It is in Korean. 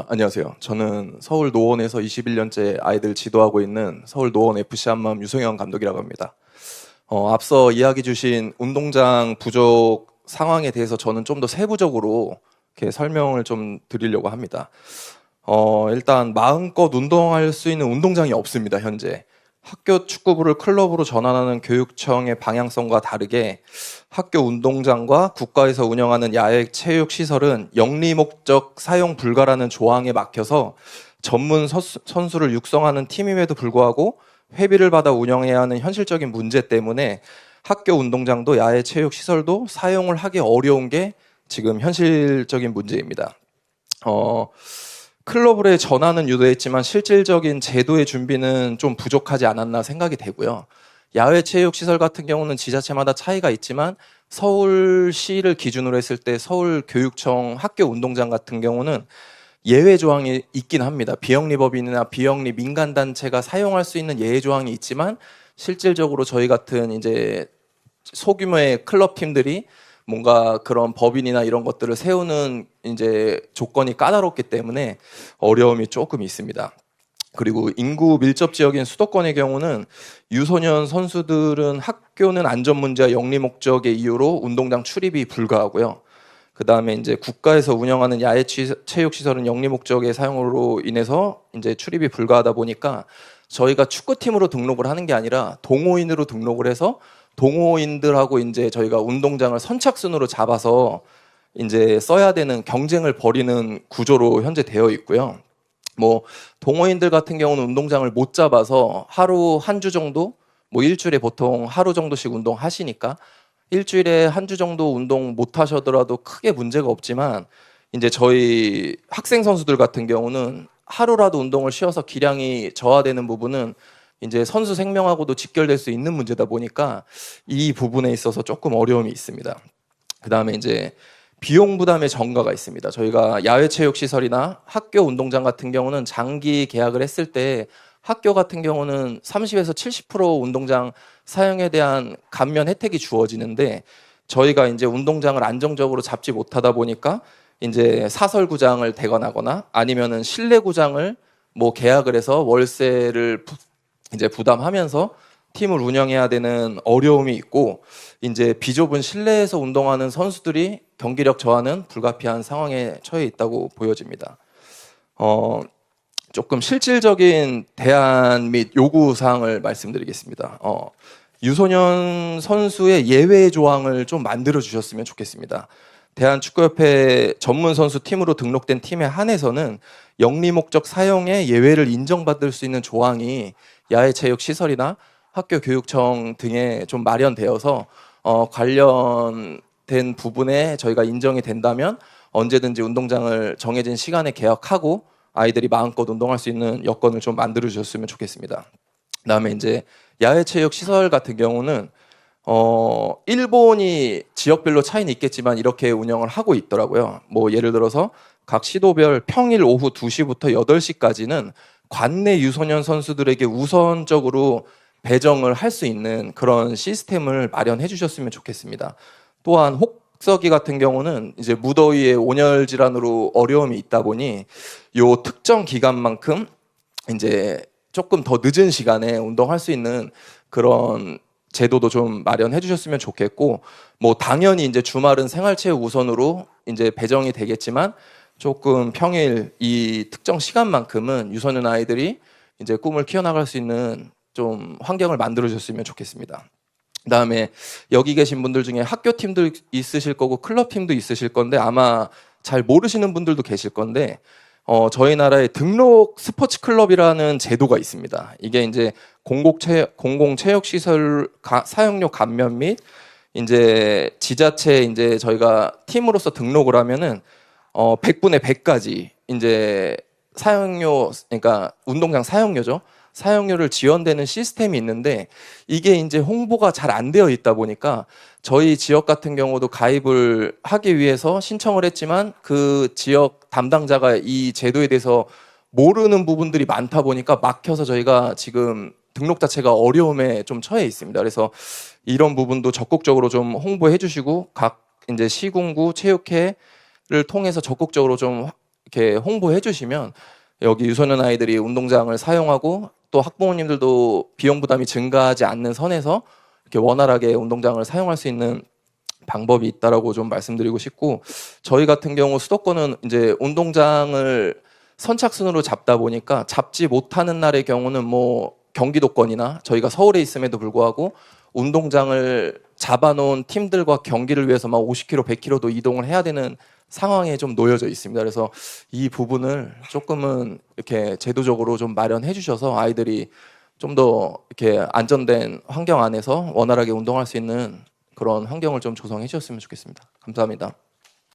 안녕하세요. 저는 서울 노원에서 21년째 아이들 지도하고 있는 서울 노원 FC 한마음 유성현 감독이라고 합니다. 앞서 이야기 주신 운동장 부족 상황에 대해서 저는 좀 더 세부적으로 이렇게 설명을 좀 드리려고 합니다. 일단 마음껏 운동할 수 있는 운동장이 없습니다, 현재. 학교 축구부를 클럽으로 전환하는 교육청의 방향성과 다르게 학교 운동장과 국가에서 운영하는 야외 체육 시설은 영리 목적 사용 불가라는 조항에 막혀서 전문 선수를 육성하는 팀임에도 불구하고 회비를 받아 운영해야 하는 현실적인 문제 때문에 학교 운동장도 야외 체육 시설도 사용을 하기 어려운 게 지금 현실적인 문제입니다. 클럽으로의 전환은 유도했지만 실질적인 제도의 준비는 좀 부족하지 않았나 생각이 되고요. 야외 체육 시설 같은 경우는 지자체마다 차이가 있지만 서울시를 기준으로 했을 때 서울교육청 학교 운동장 같은 경우는 예외 조항이 있긴 합니다. 비영리법인이나 비영리 민간단체가 사용할 수 있는 예외 조항이 있지만 실질적으로 저희 같은 이제 소규모의 클럽 팀들이 뭔가 그런 법인이나 이런 것들을 세우는 이제 조건이 까다롭기 때문에 어려움이 조금 있습니다. 그리고 인구 밀접 지역인 수도권의 경우는 유소년 선수들은 학교는 안전 문제와 영리 목적의 이유로 운동장 출입이 불가하고요. 그 다음에 이제 국가에서 운영하는 야외 체육 시설은 영리 목적의 사용으로 인해서 이제 출입이 불가하다 보니까 저희가 축구팀으로 등록을 하는 게 아니라 동호인으로 등록을 해서 동호인들하고 이제 저희가 운동장을 선착순으로 잡아서 이제 써야 되는 경쟁을 벌이는 구조로 현재 되어 있고요. 뭐 동호인들 같은 경우는 운동장을 못 잡아서 하루 한 주 정도, 뭐 일주일에 보통 하루 정도씩 운동하시니까 일주일에 한 주 정도 운동 못 하셔더라도 크게 문제가 없지만 이제 저희 학생 선수들 같은 경우는 하루라도 운동을 쉬어서 기량이 저하되는 부분은 이제 선수 생명하고도 직결될 수 있는 문제다 보니까 이 부분에 있어서 조금 어려움이 있습니다. 그 다음에 이제 비용 부담의 전가가 있습니다. 저희가 야외 체육 시설이나 학교 운동장 같은 경우는 장기 계약을 했을 때 학교 같은 경우는 30에서 70% 운동장 사용에 대한 감면 혜택이 주어지는데 저희가 이제 운동장을 안정적으로 잡지 못하다 보니까 이제 사설 구장을 대관하거나 아니면은 실내 구장을 뭐 계약을 해서 월세를 이제 부담하면서 팀을 운영해야 되는 어려움이 있고 이제 비좁은 실내에서 운동하는 선수들이 경기력 저하는 불가피한 상황에 처해 있다고 보여집니다. 조금 실질적인 대안 및 요구 사항을 말씀드리겠습니다. 유소년 선수의 예외 조항을 좀 만들어 주셨으면 좋겠습니다. 대한축구협회 전문 선수 팀으로 등록된 팀에 한해서는 영리 목적 사용에 예외를 인정받을 수 있는 조항이 야외 체육 시설이나 학교 교육청 등에 좀 마련되어서 관련된 부분에 저희가 인정이 된다면 언제든지 운동장을 정해진 시간에 개혁하고 아이들이 마음껏 운동할 수 있는 여건을 좀 만들어 주셨으면 좋겠습니다. 그다음에 이제 야외 체육 시설 같은 경우는 일본이 지역별로 차이는 있겠지만 이렇게 운영을 하고 있더라고요. 뭐 예를 들어서 각 시도별 평일 오후 2시부터 8시까지는 관내 유소년 선수들에게 우선적으로 배정을 할 수 있는 그런 시스템을 마련해 주셨으면 좋겠습니다. 또한 혹서기 같은 경우는 이제 무더위에 온열 질환으로 어려움이 있다 보니 요 특정 기간만큼 이제 조금 더 늦은 시간에 운동할 수 있는 그런 제도도 좀 마련해 주셨으면 좋겠고 뭐 당연히 이제 주말은 생활체육 우선으로 이제 배정이 되겠지만 조금 평일 이 특정 시간만큼은 유소년 아이들이 이제 꿈을 키워나갈 수 있는 좀 환경을 만들어 주셨으면 좋겠습니다. 그다음에 여기 계신 분들 중에 학교 팀도 있으실 거고 클럽 팀도 있으실 건데 아마 잘 모르시는 분들도 계실 건데 저희 나라에 등록 스포츠 클럽이라는 제도가 있습니다. 이게 이제 공공체육시설 사용료 감면 및 이제 지자체 이제 저희가 팀으로서 등록을 하면은 100분의 100까지 이제 사용료, 그러니까 운동장 사용료죠. 사용료를 지원되는 시스템이 있는데 이게 이제 홍보가 잘 안 되어 있다 보니까 저희 지역 같은 경우도 가입을 하기 위해서 신청을 했지만 그 지역 담당자가 이 제도에 대해서 모르는 부분들이 많다 보니까 막혀서 저희가 지금 등록 자체가 어려움에 좀 처해 있습니다. 그래서 이런 부분도 적극적으로 좀 홍보해 주시고 각 이제 시군구 체육회를 통해서 적극적으로 좀 이렇게 홍보해 주시면 여기 유소년 아이들이 운동장을 사용하고 또 학부모님들도 비용 부담이 증가하지 않는 선에서 이렇게 원활하게 운동장을 사용할 수 있는 방법이 있다라고 좀 말씀드리고 싶고, 저희 같은 경우 수도권은 이제 운동장을 선착순으로 잡다 보니까 잡지 못하는 날의 경우는 뭐 경기도권이나 저희가 서울에 있음에도 불구하고 운동장을 잡아놓은 팀들과 경기를 위해서 막 50km, 100km도 이동을 해야 되는 상황에 좀 놓여져 있습니다. 그래서 이 부분을 조금은 이렇게 제도적으로 좀 마련해 주셔서 아이들이 좀 더 이렇게 안전된 환경 안에서 원활하게 운동할 수 있는 그런 환경을 좀 조성해 주셨으면 좋겠습니다. 감사합니다.